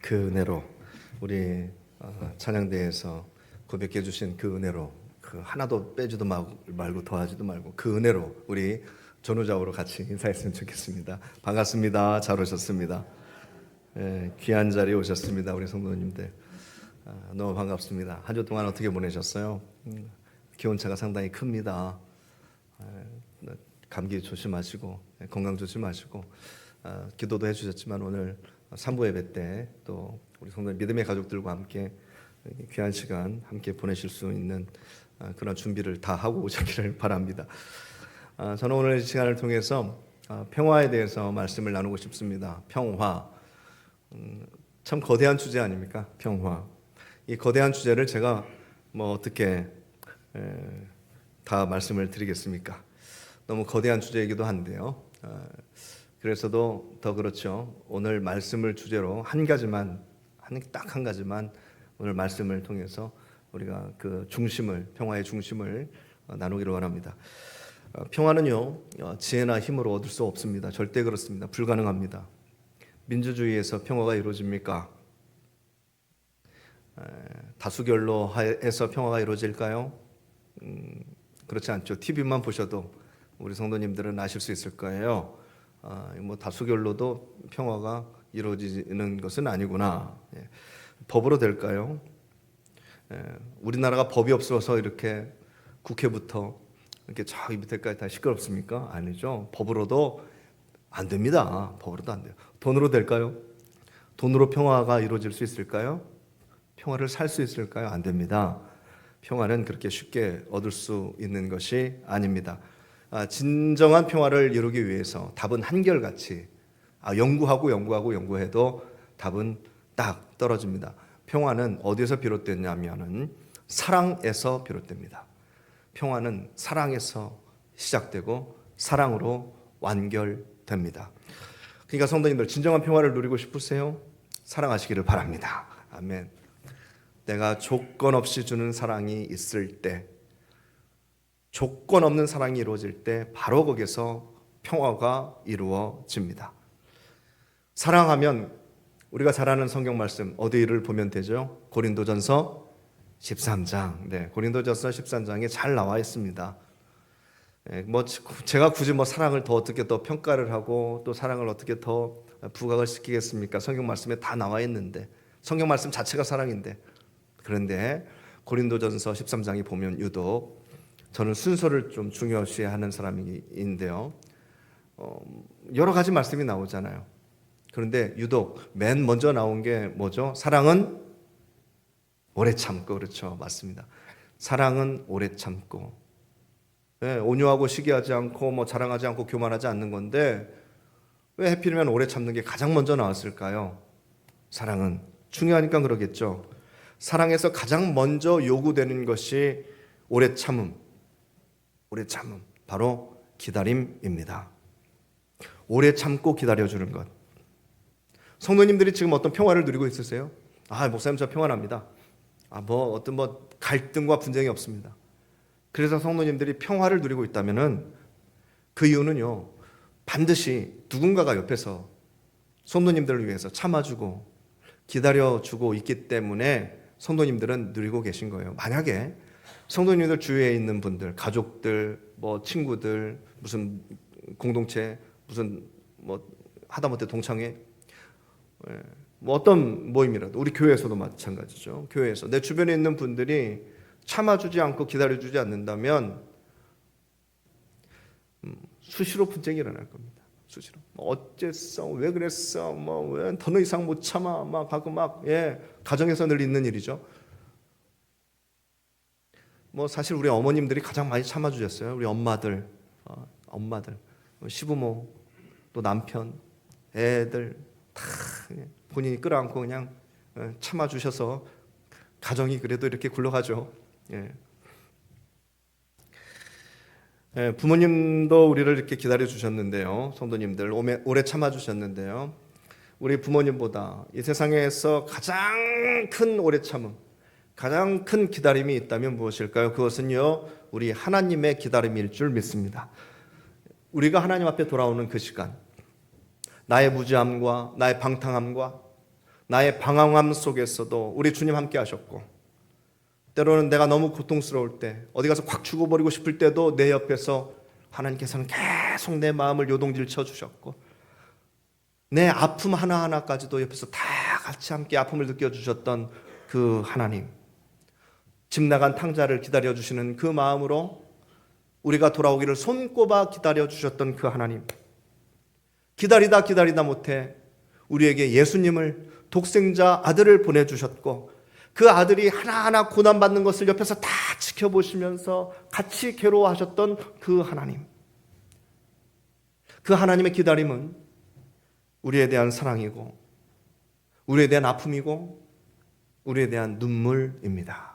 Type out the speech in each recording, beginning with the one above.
그 은혜로 우리 찬양대에서 고백해 주신 그 은혜로 그 하나도 빼지도 말고 더하지도 말고 그 은혜로 우리 전우자우로 같이 인사했으면 좋겠습니다. 반갑습니다. 잘 오셨습니다. 귀한 자리에 오셨습니다. 우리 성도님들 너무 반갑습니다. 한 주 동안 어떻게 보내셨어요? 기온차가 상당히 큽니다. 감기 조심하시고 건강 조심하시고 기도도 해주셨지만 오늘 3부 예배 때 또 우리 성도 믿음의 가족들과 함께 귀한 시간 함께 보내실 수 있는 그런 준비를 다 하고 오셨기를 바랍니다. 저는 오늘 이 시간을 통해서 평화에 대해서 말씀을 나누고 싶습니다. 평화, 참 거대한 주제 아닙니까? 평화. 이 거대한 주제를 제가 어떻게 다 말씀을 드리겠습니까? 너무 거대한 주제이기도 한데요. 그래서도 더 그렇죠. 오늘 말씀을 주제로 딱 한 가지만 오늘 말씀을 통해서 우리가 그 중심을, 평화의 중심을 나누기를 원합니다. 평화는요, 지혜나 힘으로 얻을 수 없습니다. 절대 그렇습니다. 불가능합니다. 민주주의에서 평화가 이루어집니까? 다수결로 해서 평화가 이루어질까요? 그렇지 않죠. TV만 보셔도 우리 성도님들은 아실 수 있을 거예요. 다수결로도 평화가 이루어지는 것은 아니구나. 법으로 될까요? 우리나라가 법이 없어서 이렇게 국회부터 이렇게 저기 밑에까지 다 시끄럽습니까? 아니죠. 법으로도 안 됩니다. 법으로도 안 돼요. 돈으로 될까요? 돈으로 평화가 이루어질 수 있을까요? 평화를 살 수 있을까요? 안 됩니다. 평화는 그렇게 쉽게 얻을 수 있는 것이 아닙니다. 진정한 평화를 이루기 위해서 답은 한결같이 연구해도 답은 딱 떨어집니다. 평화는 어디서 비롯됐냐면은 사랑에서 비롯됩니다. 평화는 사랑에서 시작되고 사랑으로 완결됩니다. 그러니까 성도님들 진정한 평화를 누리고 싶으세요? 사랑하시기를 바랍니다. 아멘. 내가 조건 없이 주는 사랑이 있을 때, 조건 없는 사랑이 이루어질 때 바로 거기서 평화가 이루어집니다. 사랑하면 우리가 잘 아는 성경 말씀 어디를 보면 되죠? 고린도전서 13장. 네, 고린도전서 13장에 잘 나와 있습니다. 제가 굳이 사랑을 더 어떻게 더 평가를 하고 또 사랑을 어떻게 더 부각을 시키겠습니까? 성경 말씀에 다 나와 있는데, 성경 말씀 자체가 사랑인데. 그런데 고린도전서 13장에 보면 유독 저는 순서를 좀 중요시하는 사람인데요. 여러 가지 말씀이 나오잖아요. 그런데 유독 맨 먼저 나온 게 뭐죠? 사랑은 오래 참고. 그렇죠. 맞습니다. 사랑은 오래 참고. 네, 온유하고 시기하지 않고 자랑하지 않고 교만하지 않는 건데 왜 하필이면 오래 참는 게 가장 먼저 나왔을까요? 사랑은 중요하니까 그러겠죠. 사랑에서 가장 먼저 요구되는 것이 오래 참음. 오래 참음. 바로 기다림입니다. 오래 참고 기다려주는 것. 성도님들이 지금 어떤 평화를 누리고 있으세요? 목사님 저 평안합니다. 어떤 갈등과 분쟁이 없습니다. 그래서 성도님들이 평화를 누리고 있다면은 그 이유는요, 반드시 누군가가 옆에서 성도님들을 위해서 참아주고 기다려주고 있기 때문에 성도님들은 누리고 계신 거예요. 만약에 성도님들 주위에 있는 분들, 가족들, 친구들, 무슨 공동체, 무슨 하다못해 동창회, 어떤 모임이라도 우리 교회에서도 마찬가지죠. 교회에서 내 주변에 있는 분들이 참아주지 않고 기다려주지 않는다면 수시로 분쟁이 일어날 겁니다. 수시로. 어째서? 왜 그랬어? 왜 더 이상 못 참아? 가끔 가정에서 늘 있는 일이죠. 사실 우리 어머님들이 가장 많이 참아주셨어요. 우리 엄마들, 시부모, 또 남편, 애들 다 본인이 끌어안고 그냥 참아주셔서 가정이 그래도 이렇게 굴러가죠. 부모님도 우리를 이렇게 기다려주셨는데요. 성도님들 오래 참아주셨는데요. 우리 부모님보다 이 세상에서 가장 큰 오래 참음, 가장 큰 기다림이 있다면 무엇일까요? 그것은요, 우리 하나님의 기다림일 줄 믿습니다. 우리가 하나님 앞에 돌아오는 그 시간, 나의 무지함과 나의 방탕함과 나의 방황함 속에서도 우리 주님 함께 하셨고, 때로는 내가 너무 고통스러울 때, 어디 가서 콱 죽어버리고 싶을 때도 내 옆에서 하나님께서는 계속 내 마음을 요동질 쳐주셨고, 내 아픔 하나하나까지도 옆에서 다 같이 함께 아픔을 느껴주셨던 그 하나님, 집 나간 탕자를 기다려주시는 그 마음으로 우리가 돌아오기를 손꼽아 기다려주셨던 그 하나님, 기다리다 못해 우리에게 예수님을, 독생자 아들을 보내주셨고, 그 아들이 하나하나 고난받는 것을 옆에서 다 지켜보시면서 같이 괴로워하셨던 그 하나님, 그 하나님의 기다림은 우리에 대한 사랑이고, 우리에 대한 아픔이고, 우리에 대한 눈물입니다.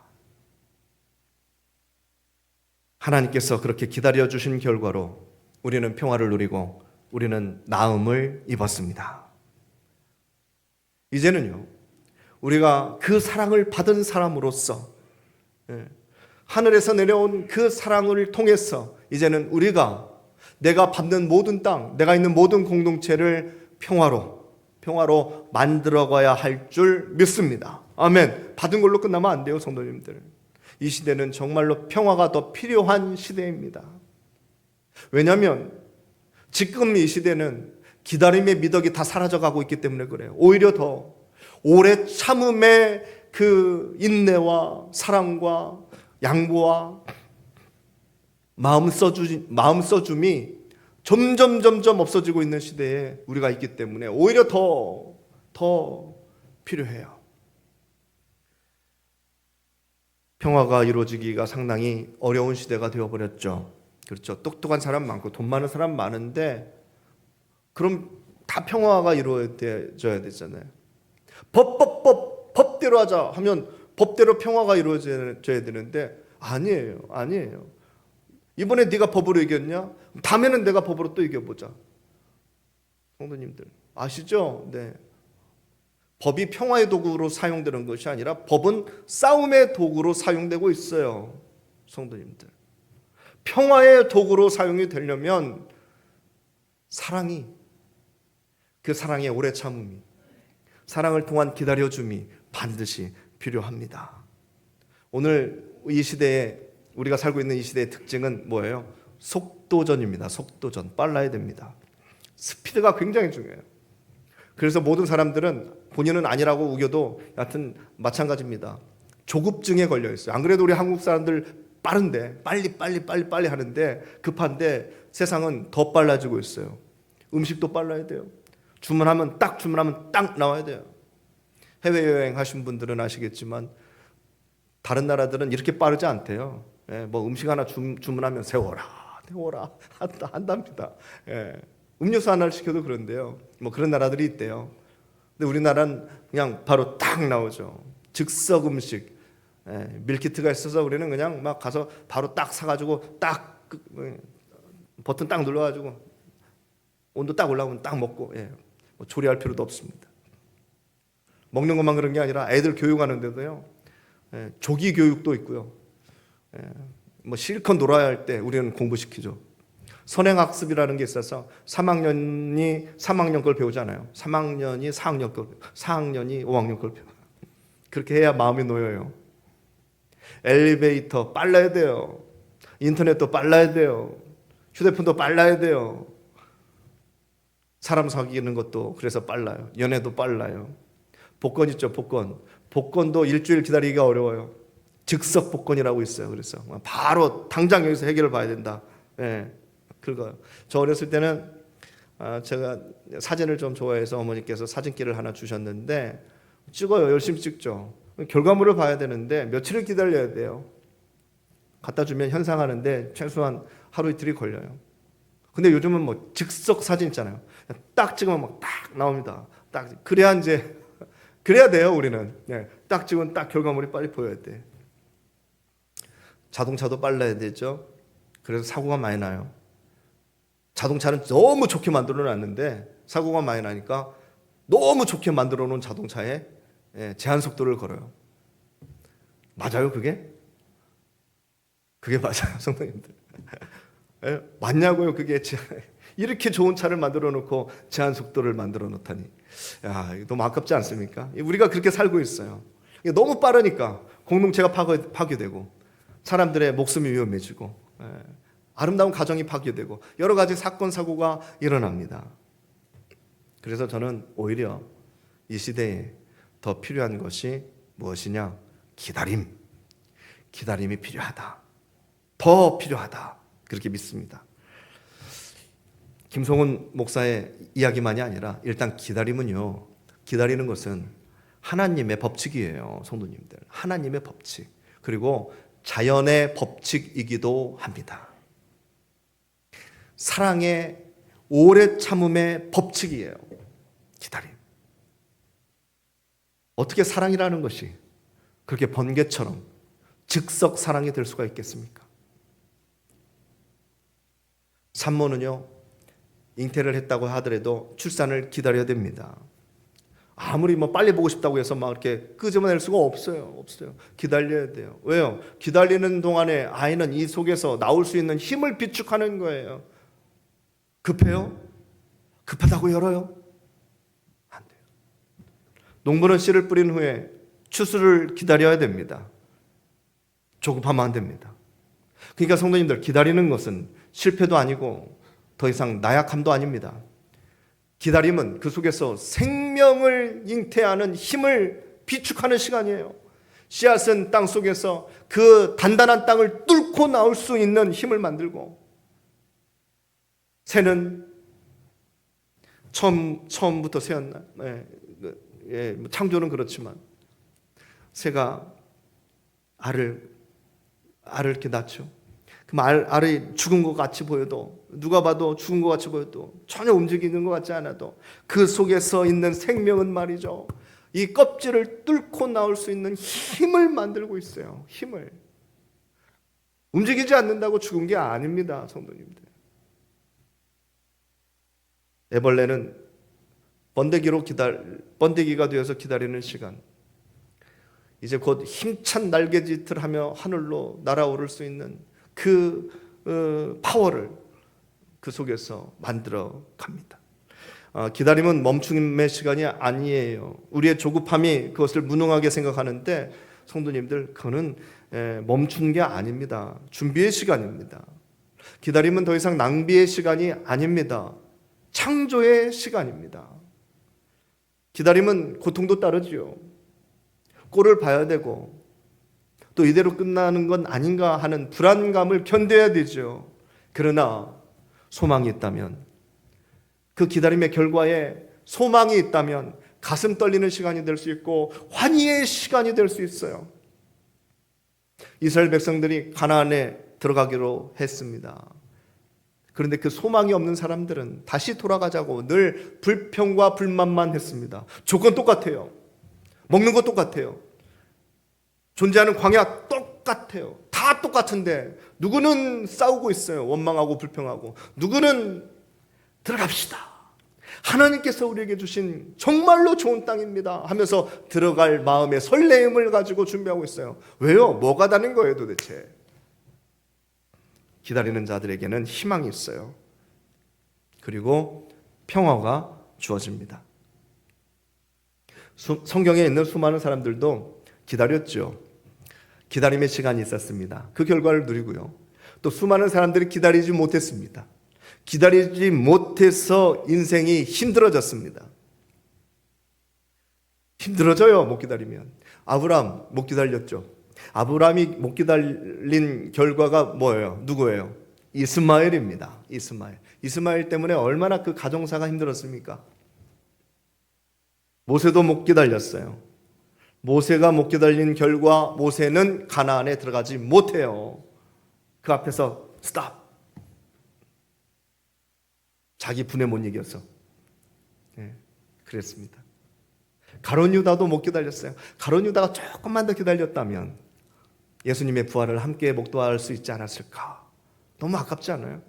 하나님께서 그렇게 기다려주신 결과로 우리는 평화를 누리고 우리는 나음을 입었습니다. 이제는요, 우리가 그 사랑을 받은 사람으로서, 하늘에서 내려온 그 사랑을 통해서 이제는 우리가 내가 받는 모든 땅, 내가 있는 모든 공동체를 평화로 만들어가야 할 줄 믿습니다. 아멘. 받은 걸로 끝나면 안 돼요, 성도님들. 이 시대는 정말로 평화가 더 필요한 시대입니다. 왜냐하면 지금 이 시대는 기다림의 미덕이 다 사라져가고 있기 때문에 그래요. 오히려 더 오래 참음의 그 인내와 사랑과 양보와 마음 써줌이 점점 없어지고 있는 시대에 우리가 있기 때문에 오히려 더 필요해요. 평화가 이루어지기가 상당히 어려운 시대가 되어버렸죠. 그렇죠. 똑똑한 사람 많고 돈 많은 사람 많은데 그럼 다 평화가 이루어져야 되잖아요. 법대로 하자 하면 법대로 평화가 이루어져야 되는데 아니에요. 이번에 네가 법으로 이겼냐? 다음에는 내가 법으로 또 이겨보자. 성도님들 아시죠? 네. 법이 평화의 도구로 사용되는 것이 아니라 법은 싸움의 도구로 사용되고 있어요. 성도님들, 평화의 도구로 사용이 되려면 그 사랑의 오래 참음이, 사랑을 통한 기다려줌이 반드시 필요합니다. 오늘 이 시대에 우리가 살고 있는 이 시대의 특징은 뭐예요? 속도전입니다. 속도전. 빨라야 됩니다. 스피드가 굉장히 중요해요. 그래서 모든 사람들은 본인은 아니라고 우겨도 여하튼 마찬가지입니다. 조급증에 걸려 있어요. 안 그래도 우리 한국 사람들 빠른데 빨리 하는데 급한데 세상은 더 빨라지고 있어요. 음식도 빨라야 돼요. 주문하면 딱 나와야 돼요. 해외여행 하신 분들은 아시겠지만 다른 나라들은 이렇게 빠르지 않대요. 뭐 음식 하나 주문하면 세워라 한답니다. 음료수 하나를 시켜도 그런데요. 뭐 그런 나라들이 있대요. 근데 우리나라는 그냥 바로 딱 나오죠. 즉석 음식. 밀키트가 있어서 우리는 그냥 막 가서 바로 딱 사가지고 딱 버튼 딱 눌러가지고 온도 딱 올라오면 딱 먹고, 뭐 조리할 필요도 없습니다. 먹는 것만 그런 게 아니라 애들 교육하는데도요, 조기 교육도 있고요. 뭐 실컷 놀아야 할 때 우리는 공부시키죠. 선행학습이라는 게 있어서 3학년이 3학년 걸 배우잖아요. 3학년이 4학년 걸, 4학년이 5학년 걸 배워. 그렇게 해야 마음이 놓여요. 엘리베이터 빨라야 돼요. 인터넷도 빨라야 돼요. 휴대폰도 빨라야 돼요. 사람 사귀는 것도 그래서 빨라요. 연애도 빨라요. 복권 있죠, 복권. 복권도 일주일 기다리기가 어려워요. 즉석 복권이라고 있어요. 그래서 바로 당장 여기서 해결을 봐야 된다. 그거요. 저 어렸을 때는 제가 사진을 좀 좋아해서 어머니께서 사진기를 하나 주셨는데 찍어요. 열심히 찍죠. 결과물을 봐야 되는데 며칠을 기다려야 돼요. 갖다 주면 현상하는데 최소한 하루 이틀이 걸려요. 근데 요즘은 뭐 즉석 사진 있잖아요. 딱 찍으면 막 딱 나옵니다. 딱 그래야 돼요. 우리는 딱 찍으면 딱 결과물이 빨리 보여야 돼. 자동차도 빨라야 되죠. 그래서 사고가 많이 나요. 자동차는 너무 좋게 만들어 놨는데 사고가 많이 나니까 너무 좋게 만들어 놓은 자동차에 제한 속도를 걸어요. 맞아요, 그게? 그게 맞아요, 성도님들. 맞냐고요, 그게. 이렇게 좋은 차를 만들어 놓고 제한 속도를 만들어 놓다니. 야, 이거 너무 아깝지 않습니까? 우리가 그렇게 살고 있어요. 너무 빠르니까 공동체가 파괴되고 사람들의 목숨이 위험해지고 아름다운 가정이 파괴되고 여러 가지 사건 사고가 일어납니다. 그래서 저는 오히려 이 시대에 더 필요한 것이 무엇이냐? 기다림이 필요하다. 더 필요하다. 그렇게 믿습니다. 김성훈 목사의 이야기만이 아니라 일단 기다림은요, 기다리는 것은 하나님의 법칙이에요. 성도님들, 하나님의 법칙, 그리고 자연의 법칙이기도 합니다. 사랑의 오래 참음의 법칙이에요. 기다림. 어떻게 사랑이라는 것이 그렇게 번개처럼 즉석 사랑이 될 수가 있겠습니까? 산모는요, 잉태를 했다고 하더라도 출산을 기다려야 됩니다. 아무리 빨리 보고 싶다고 해서 이렇게 끄집어낼 수가 없어요. 기다려야 돼요. 왜요? 기다리는 동안에 아이는 이 속에서 나올 수 있는 힘을 비축하는 거예요. 급해요? 급하다고 열어요? 안 돼요. 농부는 씨를 뿌린 후에 추수를 기다려야 됩니다. 조급하면 안 됩니다. 그러니까 성도님들, 기다리는 것은 실패도 아니고 더 이상 나약함도 아닙니다. 기다림은 그 속에서 생명을 잉태하는 힘을 비축하는 시간이에요. 씨앗은 땅 속에서 그 단단한 땅을 뚫고 나올 수 있는 힘을 만들고, 새는 처음부터 새였나? 창조는 그렇지만 새가 알을 이렇게 낳죠. 그럼 알이 죽은 것 같이 보여도, 누가 봐도 죽은 것 같이 보여도, 전혀 움직이는 것 같지 않아도 그 속에서 있는 생명은 말이죠, 이 껍질을 뚫고 나올 수 있는 힘을 만들고 있어요. 힘을. 움직이지 않는다고 죽은 게 아닙니다, 성도님들. 애벌레는 번데기가 되어서 기다리는 시간, 이제 곧 힘찬 날개짓을 하며 하늘로 날아오를 수 있는 그 파워를 그 속에서 만들어 갑니다. 기다림은 멈춤의 시간이 아니에요. 우리의 조급함이 그것을 무능하게 생각하는데, 성도님들, 그거는 멈춘 게 아닙니다. 준비의 시간입니다. 기다림은 더 이상 낭비의 시간이 아닙니다. 창조의 시간입니다. 기다림은 고통도 따르지요. 꼴을 봐야 되고, 또 이대로 끝나는 건 아닌가 하는 불안감을 견뎌야 되죠. 그러나 소망이 있다면, 그 기다림의 결과에 소망이 있다면 가슴 떨리는 시간이 될 수 있고 환희의 시간이 될 수 있어요. 이스라엘 백성들이 가나안에 들어가기로 했습니다. 그런데 그 소망이 없는 사람들은 다시 돌아가자고 늘 불평과 불만만 했습니다. 조건 똑같아요. 먹는 거 똑같아요. 존재하는 광야 똑같아요. 다 똑같은데 누구는 싸우고 있어요. 원망하고 불평하고. 누구는 들어갑시다, 하나님께서 우리에게 주신 정말로 좋은 땅입니다 하면서 들어갈 마음의 설레임을 가지고 준비하고 있어요. 왜요? 뭐가 다른 거예요 도대체? 기다리는 자들에게는 희망이 있어요. 그리고 평화가 주어집니다. 성경에 있는 수많은 사람들도 기다렸죠. 기다림의 시간이 있었습니다. 그 결과를 누리고요. 또 수많은 사람들이 기다리지 못했습니다. 기다리지 못해서 인생이 힘들어졌습니다. 힘들어져요, 못 기다리면. 아브라함 못 기다렸죠. 아브라함이 못 기다린 결과가 뭐예요? 누구예요? 이스마엘입니다. 이스마엘 때문에 얼마나 그 가정사가 힘들었습니까? 모세도 못 기다렸어요. 모세가 못 기다린 결과 모세는 가나안에 들어가지 못해요. 그 앞에서 스탑. 자기 분에 못 이겨서. 그랬습니다. 가룟 유다도 못 기다렸어요. 가룟 유다가 조금만 더 기다렸다면 예수님의 부활을 함께 목도할 수 있지 않았을까? 너무 아깝지 않아요?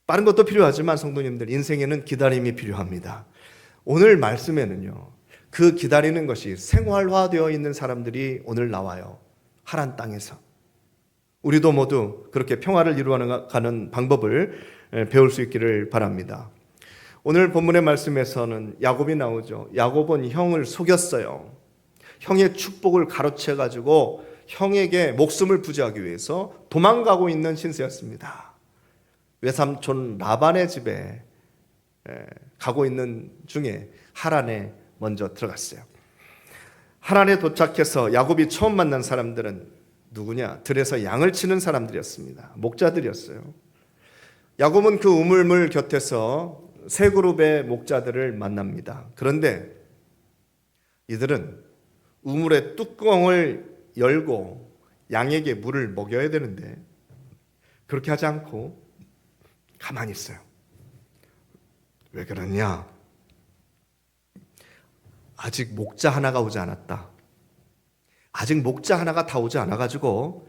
빠른 것도 필요하지만 성도님들, 인생에는 기다림이 필요합니다. 오늘 말씀에는요, 그 기다리는 것이 생활화되어 있는 사람들이 오늘 나와요. 하란 땅에서. 우리도 모두 그렇게 평화를 이루어가는 방법을 배울 수 있기를 바랍니다. 오늘 본문의 말씀에서는 야곱이 나오죠. 야곱은 형을 속였어요. 형의 축복을 가로채가지고 형에게 목숨을 부지하기 위해서 도망가고 있는 신세였습니다. 외삼촌 라반의 집에 가고 있는 중에 하란에 먼저 들어갔어요. 하란에 도착해서 야곱이 처음 만난 사람들은 누구냐? 들에서 양을 치는 사람들이었습니다. 목자들이었어요. 야곱은 그 우물물 곁에서 세 그룹의 목자들을 만납니다. 그런데 이들은 우물의 뚜껑을 열고 양에게 물을 먹여야 되는데 그렇게 하지 않고 가만히 있어요. 왜 그러냐? 아직 목자 하나가 오지 않았다. 아직 목자 하나가 다 오지 않아가지고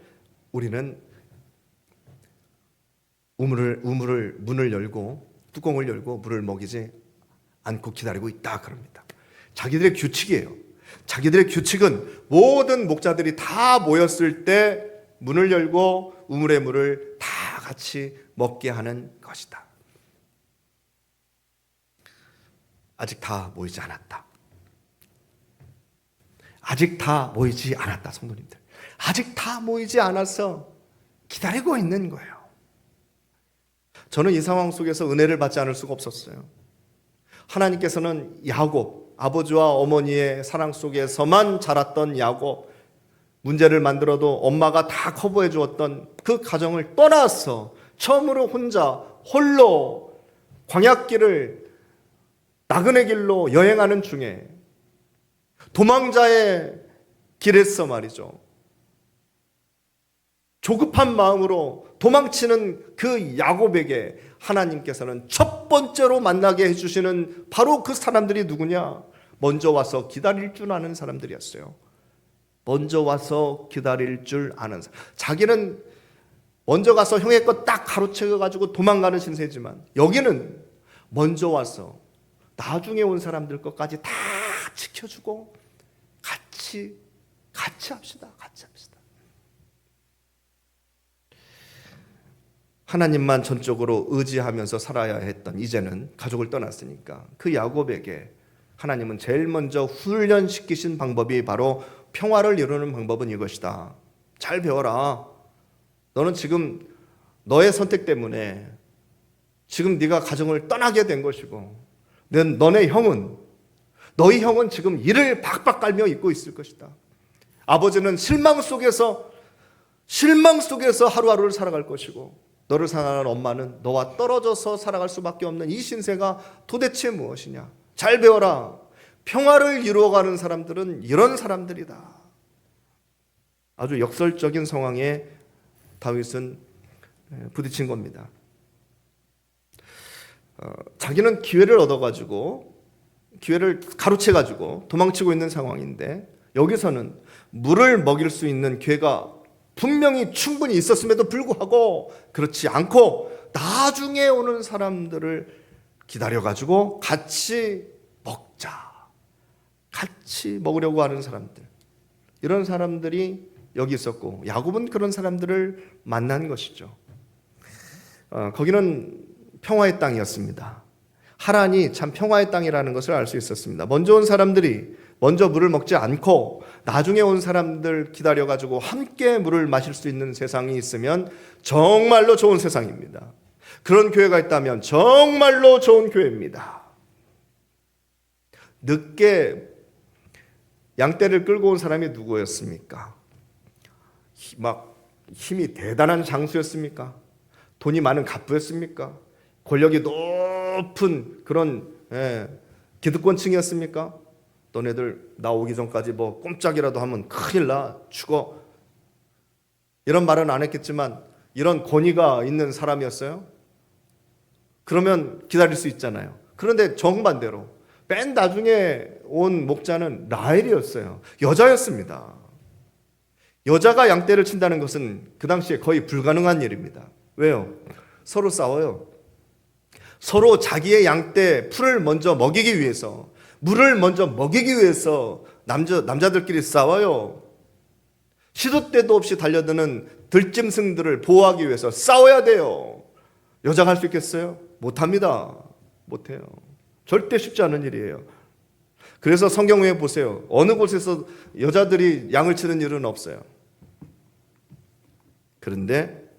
우리는 문을 열고 뚜껑을 열고 물을 먹이지 않고 기다리고 있다 그럽니다. 자기들의 규칙이에요. 자기들의 규칙은 모든 목자들이 다 모였을 때 문을 열고 우물의 물을 다 같이 먹게 하는 것이다. 아직 다 모이지 않았다. 아직 다 모이지 않았다, 성도님들. 아직 다 모이지 않아서 기다리고 있는 거예요. 저는 이 상황 속에서 은혜를 받지 않을 수가 없었어요. 하나님께서는 야곱, 아버지와 어머니의 사랑 속에서만 자랐던 야곱, 문제를 만들어도 엄마가 다 커버해 주었던 그 가정을 떠나서 처음으로 혼자 홀로 광야길을 나그네 길로 여행하는 중에 도망자의 길에서 말이죠. 조급한 마음으로 도망치는 그 야곱에게 하나님께서는 첫 번째로 만나게 해주시는 바로 그 사람들이 누구냐? 먼저 와서 기다릴 줄 아는 사람들이었어요. 먼저 와서 기다릴 줄 아는 사람. 자기는 먼저 가서 형의 것 딱 가로채가지고 도망가는 신세지만 여기는 먼저 와서 나중에 온 사람들 것까지 다 지켜주고 같이 합시다. 같이 합시다. 하나님만 전적으로 의지하면서 살아야 했던 이제는 가족을 떠났으니까 그 야곱에게 하나님은 제일 먼저 훈련시키신 방법이 바로 평화를 이루는 방법은 이것이다. 잘 배워라. 너는 지금 너의 선택 때문에 지금 네가 가정을 떠나게 된 것이고 너희 형은 지금 이를 박박 깔며 있고 있을 것이다. 아버지는 실망 속에서 하루하루를 살아갈 것이고 너를 사랑하는 엄마는 너와 떨어져서 살아갈 수밖에 없는 이 신세가 도대체 무엇이냐? 잘 배워라. 평화를 이루어가는 사람들은 이런 사람들이다. 아주 역설적인 상황에 다윗은 부딪힌 겁니다. 자기는 기회를 얻어가지고 기회를 가로채가지고 도망치고 있는 상황인데 여기서는 물을 먹일 수 있는 기회가 분명히 충분히 있었음에도 불구하고 그렇지 않고 나중에 오는 사람들을 기다려가지고 같이 먹으려고 하는 사람들, 이런 사람들이 여기 있었고 야곱은 그런 사람들을 만난 것이죠. 거기는 평화의 땅이었습니다. 하란이 참 평화의 땅이라는 것을 알 수 있었습니다. 먼저 온 사람들이 먼저 물을 먹지 않고 나중에 온 사람들 기다려가지고 함께 물을 마실 수 있는 세상이 있으면 정말로 좋은 세상입니다. 그런 교회가 있다면 정말로 좋은 교회입니다. 늦게 양떼를 끌고 온 사람이 누구였습니까? 막 힘이 대단한 장수였습니까? 돈이 많은 갑부였습니까? 권력이 높은 그런 기득권층이었습니까? 너네들 나 오기 전까지 뭐 꼼짝이라도 하면 큰일 나, 죽어. 이런 말은 안 했겠지만 이런 권위가 있는 사람이었어요? 그러면 기다릴 수 있잖아요. 그런데 정반대로 맨 나중에 온 목자는 라헬이었어요. 여자였습니다. 여자가 양떼를 친다는 것은 그 당시에 거의 불가능한 일입니다. 왜요? 서로 싸워요. 서로 자기의 양떼 풀을 먼저 먹이기 위해서, 물을 먼저 먹이기 위해서 남자들끼리 싸워요. 시도 때도 없이 달려드는 들짐승들을 보호하기 위해서 싸워야 돼요. 여자가 할 수 있겠어요? 못합니다. 못해요. 절대 쉽지 않은 일이에요. 그래서 성경에 보세요. 어느 곳에서 여자들이 양을 치는 일은 없어요. 그런데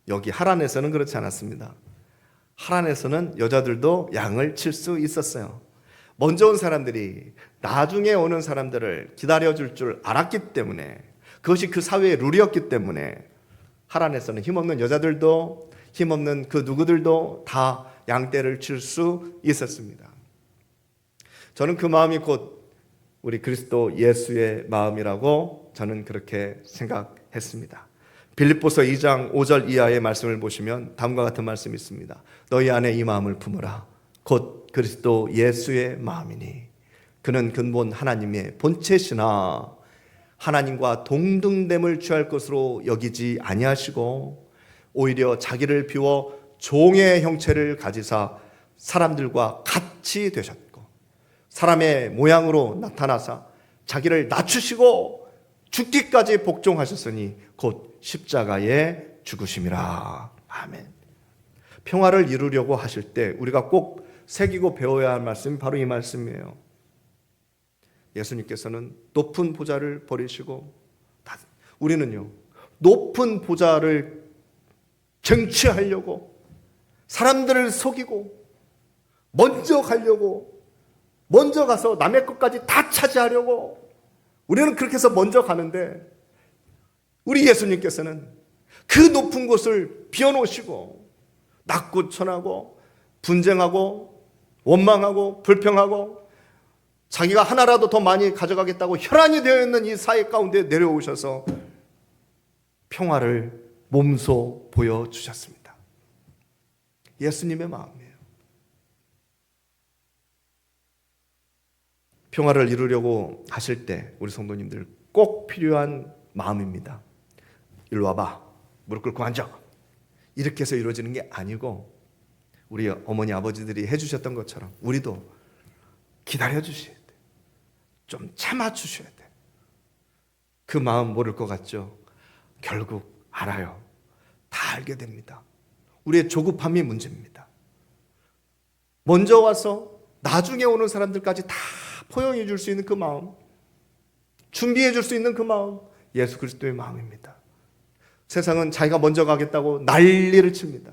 여기 하란에서는 그렇지 않았습니다. 하란에서는 여자들도 양을 칠 수 있었어요. 먼저 온 사람들이 나중에 오는 사람들을 기다려줄 줄 알았기 때문에, 그것이 그 사회의 룰이었기 때문에 하란에서는 힘없는 여자들도 힘없는 그 누구들도 다 양떼를 칠 수 있었습니다. 저는 그 마음이 곧 우리 그리스도 예수의 마음이라고 저는 그렇게 생각했습니다. 빌립보서 2장 5절 이하의 말씀을 보시면 다음과 같은 말씀이 있습니다. 너희 안에 이 마음을 품으라. 곧 그리스도 예수의 마음이니 그는 근본 하나님의 본체시나 하나님과 동등됨을 취할 것으로 여기지 아니하시고 오히려 자기를 비워 종의 형체를 가지사 사람들과 같이 되셨고 사람의 모양으로 나타나사 자기를 낮추시고 죽기까지 복종하셨으니 곧 십자가에 죽으심이라. 아멘. 평화를 이루려고 하실 때 우리가 꼭 새기고 배워야 할 말씀이 바로 이 말씀이에요. 예수님께서는 높은 보좌를 버리시고, 우리는요 높은 보좌를 쟁취하려고 사람들을 속이고 먼저 가려고, 먼저 가서 남의 것까지 다 차지하려고 우리는 그렇게 해서 먼저 가는데, 우리 예수님께서는 그 높은 곳을 비워놓으시고 낙구천하고 분쟁하고 원망하고 불평하고 자기가 하나라도 더 많이 가져가겠다고 혈안이 되어 있는 이 사회 가운데 내려오셔서 평화를 몸소 보여주셨습니다. 예수님의 마음이에요. 평화를 이루려고 하실 때 우리 성도님들 꼭 필요한 마음입니다. 일로 와봐. 무릎 꿇고 앉아. 이렇게 해서 이루어지는 게 아니고 우리 어머니 아버지들이 해주셨던 것처럼 우리도 기다려주셔야 돼. 좀 참아주셔야 돼. 그 마음 모를 것 같죠? 결국 알아요. 다 알게 됩니다. 우리의 조급함이 문제입니다. 먼저 와서 나중에 오는 사람들까지 다 포용해 줄 수 있는 그 마음, 준비해 줄 수 있는 그 마음, 예수 그리스도의 마음입니다. 세상은 자기가 먼저 가겠다고 난리를 칩니다.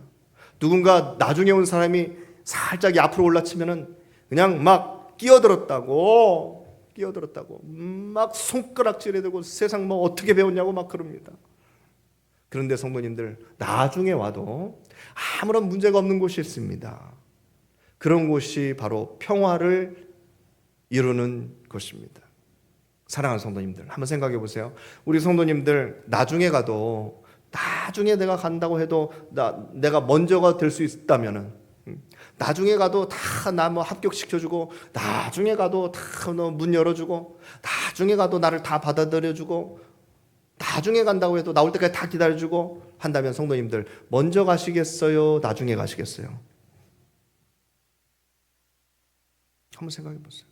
누군가 나중에 온 사람이 살짝 앞으로 올라치면은 그냥 막 끼어들었다고 막 손가락질해 대고 세상 뭐 어떻게 배웠냐고 막 그럽니다. 그런데 성도님들, 나중에 와도 아무런 문제가 없는 곳이 있습니다. 그런 곳이 바로 평화를 이루는 곳입니다. 사랑하는 성도님들, 한번 생각해 보세요. 우리 성도님들 나중에 가도, 나중에 내가 간다고 해도 내가 먼저가 될 수 있다면은, 나중에 가도 다 나 뭐 합격시켜주고, 나중에 가도 다 문 열어주고, 나중에 가도 나를 다 받아들여주고, 나중에 간다고 해도 나올 때까지 다 기다려주고 한다면 성도님들, 먼저 가시겠어요? 나중에 가시겠어요? 한번 생각해 보세요.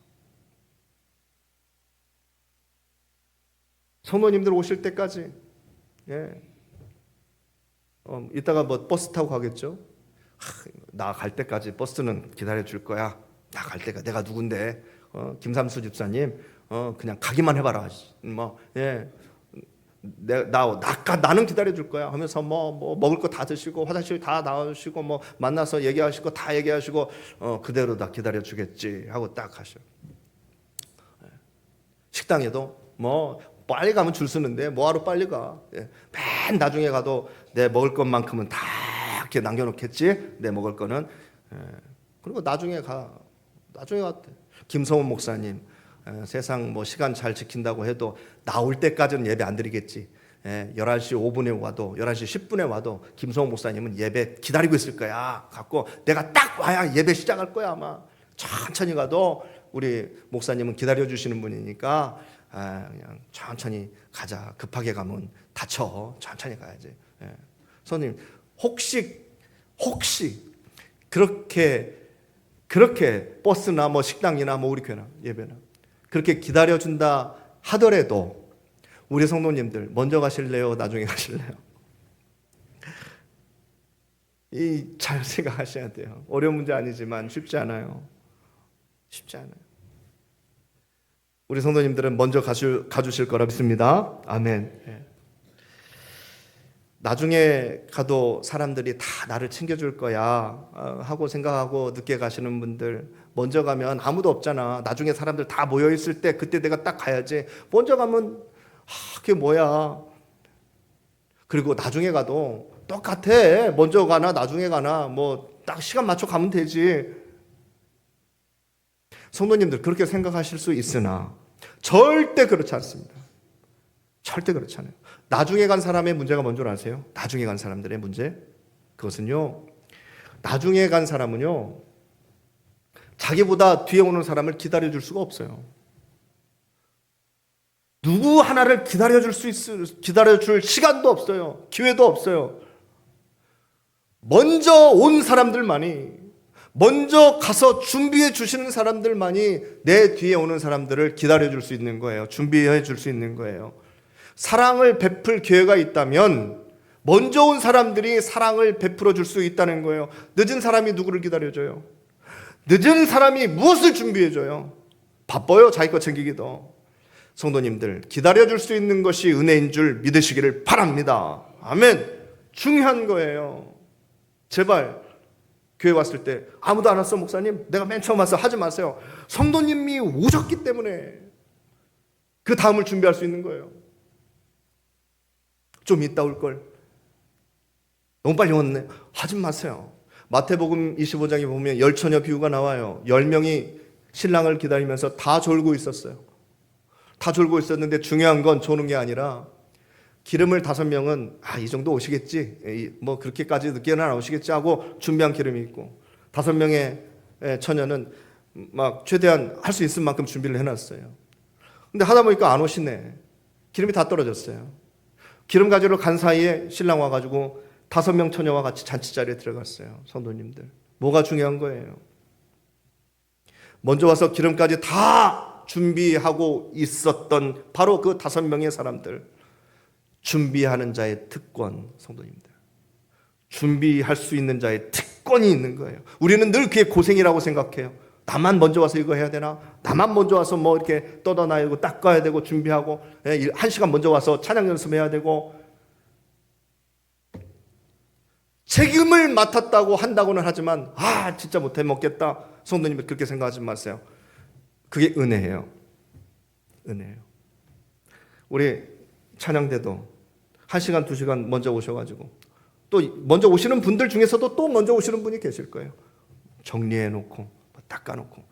성도님들 오실 때까지, 이따가 뭐 버스 타고 가겠죠? 나 갈 때까지 버스는 기다려 줄 거야. 나 갈 때가 내가 누군데? 김삼수 집사님, 그냥 가기만 해봐라. 나는 기다려 줄 거야 하면서 뭐 먹을 거 다 드시고 화장실 다 나오시고 뭐 만나서 얘기하실 거 다 얘기하시고 그대로 다 기다려 주겠지 하고 딱 하셔. 식당에도 뭐 빨리 가면 줄 서는데 뭐하러 빨리 가? 맨 나중에 가도 내 먹을 것만큼은 다 이렇게 남겨놓겠지. 내 먹을 거는. 그리고 나중에 갔대. 김성원 목사님, 세상 뭐 시간 잘 지킨다고 해도 나올 때까지는 예배 안 드리겠지. 11시 5분에 와도 11시 10분에 와도 김성원 목사님은 예배 기다리고 있을 거야. 갖고 내가 딱 와야 예배 시작할 거야 아마. 천천히 가도 우리 목사님은 기다려주시는 분이니까 그냥 천천히 가자. 급하게 가면 다쳐. 천천히 가야지. 손님, 혹시 그렇게 버스나 뭐 식당이나 뭐 우리 교회나 예배나 그렇게 기다려준다 하더라도 우리 성도님들 먼저 가실래요? 나중에 가실래요? 잘 생각하셔야 돼요. 어려운 문제 아니지만 쉽지 않아요. 쉽지 않아요. 우리 성도님들은 먼저 가주실 거라 믿습니다. 아멘. 나중에 가도 사람들이 다 나를 챙겨줄 거야 하고 생각하고 늦게 가시는 분들, 먼저 가면 아무도 없잖아. 나중에 사람들 다 모여있을 때 그때 내가 딱 가야지. 먼저 가면 그게 뭐야. 그리고 나중에 가도 똑같아. 먼저 가나 나중에 가나 뭐 딱 시간 맞춰 가면 되지. 성도님들 그렇게 생각하실 수 있으나 절대 그렇지 않습니다. 절대 그렇지 않아요. 나중에 간 사람의 문제가 뭔 줄 아세요? 나중에 간 사람들의 문제? 그것은요, 나중에 간 사람은요, 자기보다 뒤에 오는 사람을 기다려줄 수가 없어요. 누구 하나를 기다려줄 시간도 없어요. 기회도 없어요. 먼저 온 사람들만이, 먼저 가서 준비해 주시는 사람들만이 내 뒤에 오는 사람들을 기다려줄 수 있는 거예요. 준비해 줄 수 있는 거예요. 사랑을 베풀 기회가 있다면 먼저 온 사람들이 사랑을 베풀어 줄 수 있다는 거예요. 늦은 사람이 누구를 기다려줘요? 늦은 사람이 무엇을 준비해줘요? 바빠요, 자기 거 챙기기도. 성도님들, 기다려줄 수 있는 것이 은혜인 줄 믿으시기를 바랍니다. 아멘. 중요한 거예요. 제발 교회 왔을 때 아무도 안 왔어 목사님? 내가 맨 처음 왔어. 하지 마세요. 성도님이 오셨기 때문에 그 다음을 준비할 수 있는 거예요. 좀 이따 올걸. 너무 빨리 왔네. 하지 마세요. 마태복음 25장에 보면 열처녀 비유가 나와요. 10명이 신랑을 기다리면서 다 졸고 있었어요. 다 졸고 있었는데 중요한 건 조는 게 아니라 기름을 5명은 이 정도 오시겠지. 뭐 그렇게까지 늦게는 안 오시겠지 하고 준비한 기름이 있고 5명의 처녀는 막 최대한 할 수 있을 만큼 준비를 해놨어요. 근데 하다 보니까 안 오시네. 기름이 다 떨어졌어요. 기름 가지러 간 사이에 신랑 와가지고 5명 처녀와 같이 잔치자리에 들어갔어요. 성도님들, 뭐가 중요한 거예요? 먼저 와서 기름까지 다 준비하고 있었던 바로 그 5명의 사람들, 준비하는 자의 특권. 성도님들, 준비할 수 있는 자의 특권이 있는 거예요. 우리는 늘 그게 고생이라고 생각해요. 나만 먼저 와서 이거 해야 되나? 나만 먼저 와서 뭐 이렇게 떠다니고 닦아야 되고 준비하고 1시간 먼저 와서 찬양 연습해야 되고 책임을 맡았다고 한다고는 하지만 진짜 못해 먹겠다. 성도님들 그렇게 생각하지 마세요. 그게 은혜예요. 은혜예요. 우리 찬양대도 1시간 2시간 먼저 오셔가지고 또 먼저 오시는 분들 중에서도 또 먼저 오시는 분이 계실 거예요. 정리해놓고 닦아놓고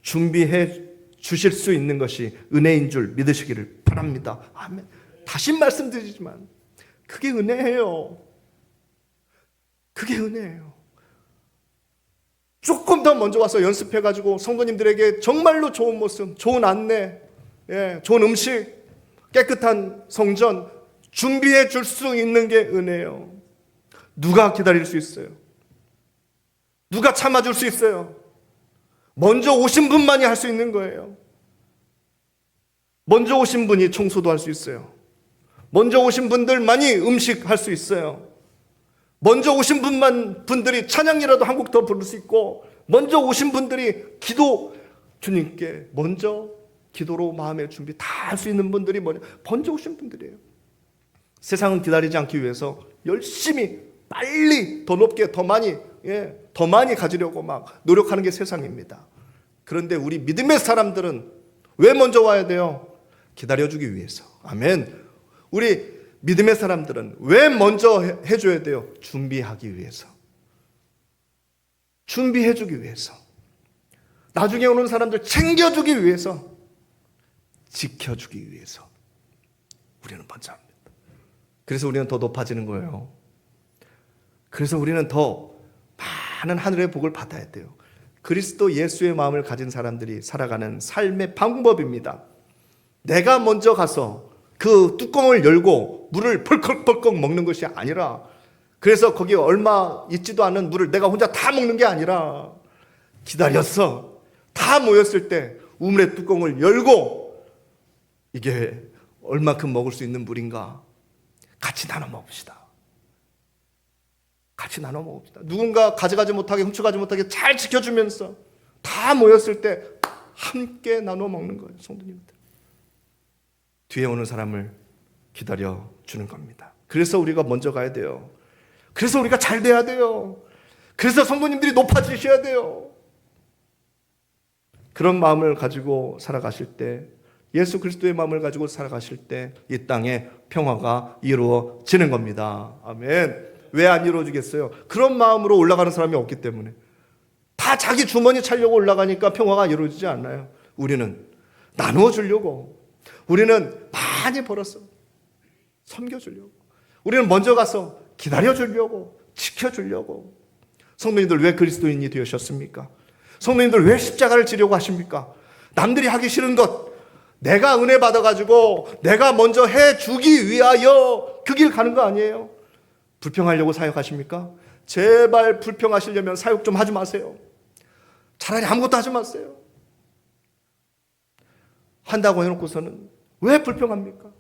준비해 주실 수 있는 것이 은혜인 줄 믿으시기를 바랍니다. 아멘. 다시 말씀드리지만 그게 은혜예요. 그게 은혜예요. 조금 더 먼저 와서 연습해가지고 성도님들에게 정말로 좋은 모습, 좋은 안내, 좋은 음식, 깨끗한 성전 준비해 줄 수 있는 게 은혜예요. 누가 기다릴 수 있어요? 누가 참아줄 수 있어요? 먼저 오신 분만이 할 수 있는 거예요. 먼저 오신 분이 청소도 할 수 있어요. 먼저 오신 분들만이 음식 할 수 있어요. 먼저 오신 분들이 찬양이라도 한 곡 더 부를 수 있고, 먼저 오신 분들이 기도, 주님께 먼저 기도로 마음의 준비 다 할 수 있는 분들이 먼저 오신 분들이에요. 세상은 기다리지 않기 위해서 열심히 빨리 더 높게 더 많이 가지려고 막 노력하는 게 세상입니다. 그런데 우리 믿음의 사람들은 왜 먼저 와야 돼요? 기다려주기 위해서. 아멘. 우리 믿음의 사람들은 왜 먼저 해줘야 돼요? 준비하기 위해서. 준비해주기 위해서. 나중에 오는 사람들 챙겨주기 위해서. 지켜주기 위해서. 우리는 먼저 합니다. 그래서 우리는 더 높아지는 거예요. 그래서 우리는 더 많은 하늘의 복을 받아야 돼요. 그리스도 예수의 마음을 가진 사람들이 살아가는 삶의 방법입니다. 내가 먼저 가서 그 뚜껑을 열고 물을 펄컥펄컥 먹는 것이 아니라, 그래서 거기에 얼마 있지도 않은 물을 내가 혼자 다 먹는 게 아니라 기다렸어. 다 모였을 때 우물의 뚜껑을 열고 이게 얼마큼 먹을 수 있는 물인가? 같이 나눠 먹읍시다. 같이 나눠 먹읍시다. 누군가 가져가지 못하게, 훔쳐가지 못하게 잘 지켜주면서 다 모였을 때 함께 나눠 먹는 거예요, 성도님들. 뒤에 오는 사람을 기다려 주는 겁니다. 그래서 우리가 먼저 가야 돼요. 그래서 우리가 잘 돼야 돼요. 그래서 성도님들이 높아지셔야 돼요. 그런 마음을 가지고 살아가실 때, 예수 그리스도의 마음을 가지고 살아가실 때 이 땅에 평화가 이루어지는 겁니다. 아멘. 왜 안 이루어지겠어요? 그런 마음으로 올라가는 사람이 없기 때문에. 다 자기 주머니 차려고 올라가니까 평화가 이루어지지 않나요? 우리는 나누어 주려고, 우리는 많이 벌어서 섬겨주려고, 우리는 먼저 가서 기다려주려고, 지켜주려고. 성도님들 왜 그리스도인이 되셨습니까? 성도님들 왜 십자가를 지려고 하십니까? 남들이 하기 싫은 것, 내가 은혜 받아가지고 내가 먼저 해주기 위하여 그 길 가는 거 아니에요? 불평하려고 사역하십니까? 제발 불평하시려면 사역 좀 하지 마세요. 차라리 아무것도 하지 마세요. 한다고 해놓고서는 왜 불평합니까?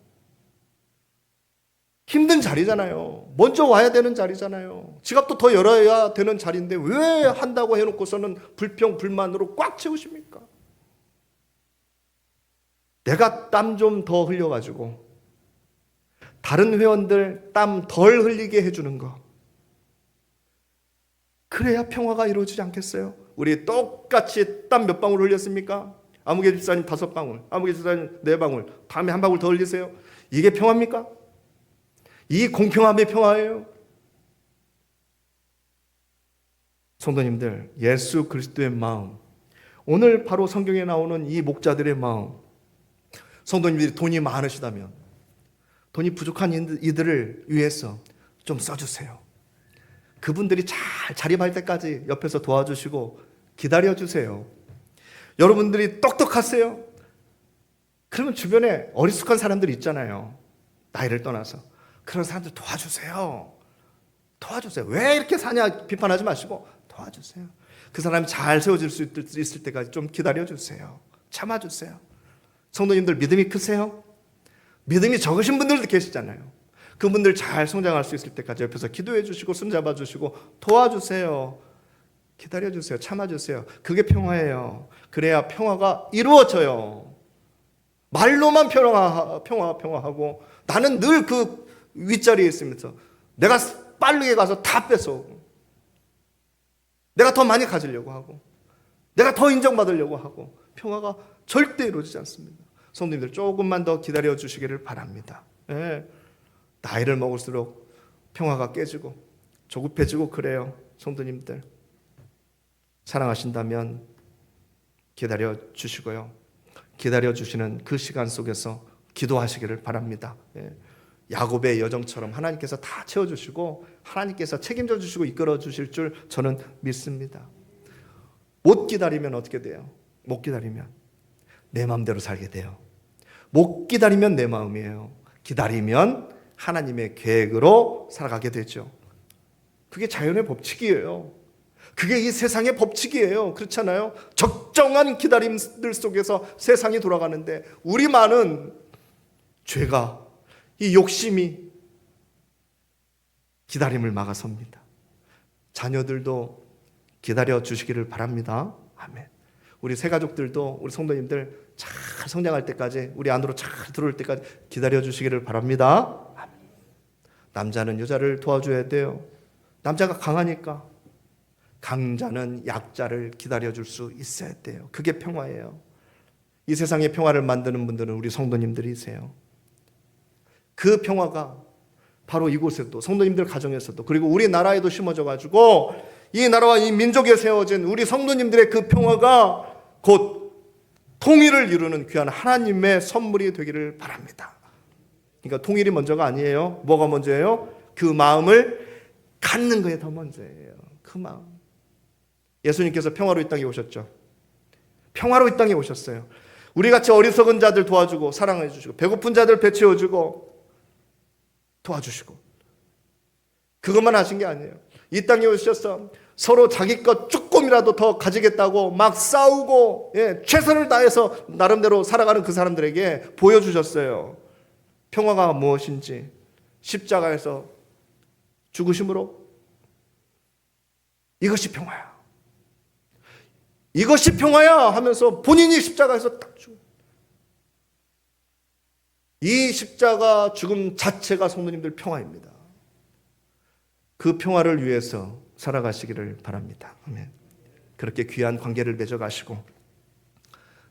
힘든 자리잖아요. 먼저 와야 되는 자리잖아요. 지갑도 더 열어야 되는 자리인데 왜 한다고 해놓고서는 불평, 불만으로 꽉 채우십니까? 내가 땀 좀 더 흘려가지고 다른 회원들 땀 덜 흘리게 해주는 거, 그래야 평화가 이루어지지 않겠어요? 우리 똑같이 땀 몇 방울 흘렸습니까? 아무개 집사님 5방울, 아무개 집사님 4방울, 다음에 1방울 더 흘리세요. 이게 평화입니까? 이 공평함의 평화예요. 성도님들, 예수 그리스도의 마음, 오늘 바로 성경에 나오는 이 목자들의 마음, 성도님들이 돈이 많으시다면 돈이 부족한 이들을 위해서 좀 써주세요. 그분들이 잘 자립할 때까지 옆에서 도와주시고 기다려주세요. 여러분들이 똑똑하세요? 그러면 주변에 어리숙한 사람들 있잖아요. 나이를 떠나서. 그런 사람들 도와주세요. 도와주세요. 왜 이렇게 사냐 비판하지 마시고 도와주세요. 그 사람이 잘 세워질 수 있을 때까지 좀 기다려주세요. 참아주세요. 성도님들 믿음이 크세요? 믿음이 적으신 분들도 계시잖아요. 그분들 잘 성장할 수 있을 때까지 옆에서 기도해 주시고 손잡아 주시고 도와주세요. 기다려 주세요. 참아 주세요. 그게 평화예요. 그래야 평화가 이루어져요. 말로만 평화하고 나는 늘 그 윗자리에 있으면서 내가 빠르게 가서 다 뺏어오고 내가 더 많이 가지려고 하고 내가 더 인정받으려고 하고 평화가 절대 이루어지지 않습니다. 성도님들 조금만 더 기다려 주시기를 바랍니다. 예. 나이를 먹을수록 평화가 깨지고 조급해지고 그래요. 성도님들 사랑하신다면 기다려 주시고요. 기다려 주시는 그 시간 속에서 기도하시기를 바랍니다. 예. 야곱의 여정처럼 하나님께서 다 채워주시고 하나님께서 책임져 주시고 이끌어 주실 줄 저는 믿습니다. 못 기다리면 어떻게 돼요? 못 기다리면 내 마음대로 살게 돼요. 못 기다리면 내 마음이에요. 기다리면 하나님의 계획으로 살아가게 되죠. 그게 자연의 법칙이에요. 그게 이 세상의 법칙이에요. 그렇잖아요. 적정한 기다림들 속에서 세상이 돌아가는데 우리만은 죄가, 이 욕심이 기다림을 막아섭니다. 자녀들도 기다려 주시기를 바랍니다. 아멘. 우리 새가족들도 우리 성도님들 잘 성장할 때까지 우리 안으로 잘 들어올 때까지 기다려 주시기를 바랍니다. 아멘. 남자는 여자를 도와줘야 돼요. 남자가 강하니까 강자는 약자를 기다려 줄 수 있어야 돼요. 그게 평화예요. 이 세상의 평화를 만드는 분들은 우리 성도님들이세요. 그 평화가 바로 이곳에도 성도님들 가정에서도 그리고 우리나라에도 심어져 가지고 이 나라와 이 민족에 세워진 우리 성도님들의 그 평화가 곧 통일을 이루는 귀한 하나님의 선물이 되기를 바랍니다. 그러니까 통일이 먼저가 아니에요. 뭐가 먼저예요? 그 마음을 갖는 거에 더 먼저예요. 그 마음. 예수님께서 평화로 이 땅에 오셨죠. 평화로 이 땅에 오셨어요. 우리같이 어리석은 자들 도와주고 사랑해 주시고 배고픈 자들 배 채워주고 도와주시고 그것만 하신 게 아니에요. 이 땅에 오셔서 서로 자기 것 조금이라도 더 가지겠다고 막 싸우고 최선을 다해서 나름대로 살아가는 그 사람들에게 보여주셨어요. 평화가 무엇인지, 십자가에서 죽으심으로 이것이 평화야. 이것이 평화야 하면서 본인이 십자가에서 딱 죽어. 이 십자가 죽음 자체가 성도님들 평화입니다. 그 평화를 위해서 살아가시기를 바랍니다. 아멘. 그렇게 귀한 관계를 맺어가시고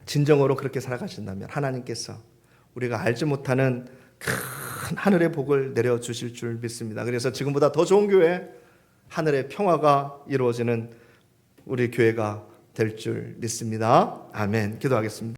진정으로 그렇게 살아가신다면 하나님께서 우리가 알지 못하는 큰 하늘의 복을 내려주실 줄 믿습니다. 그래서 지금보다 더 좋은 교회, 하늘의 평화가 이루어지는 우리 교회가 될 줄 믿습니다. 아멘. 기도하겠습니다.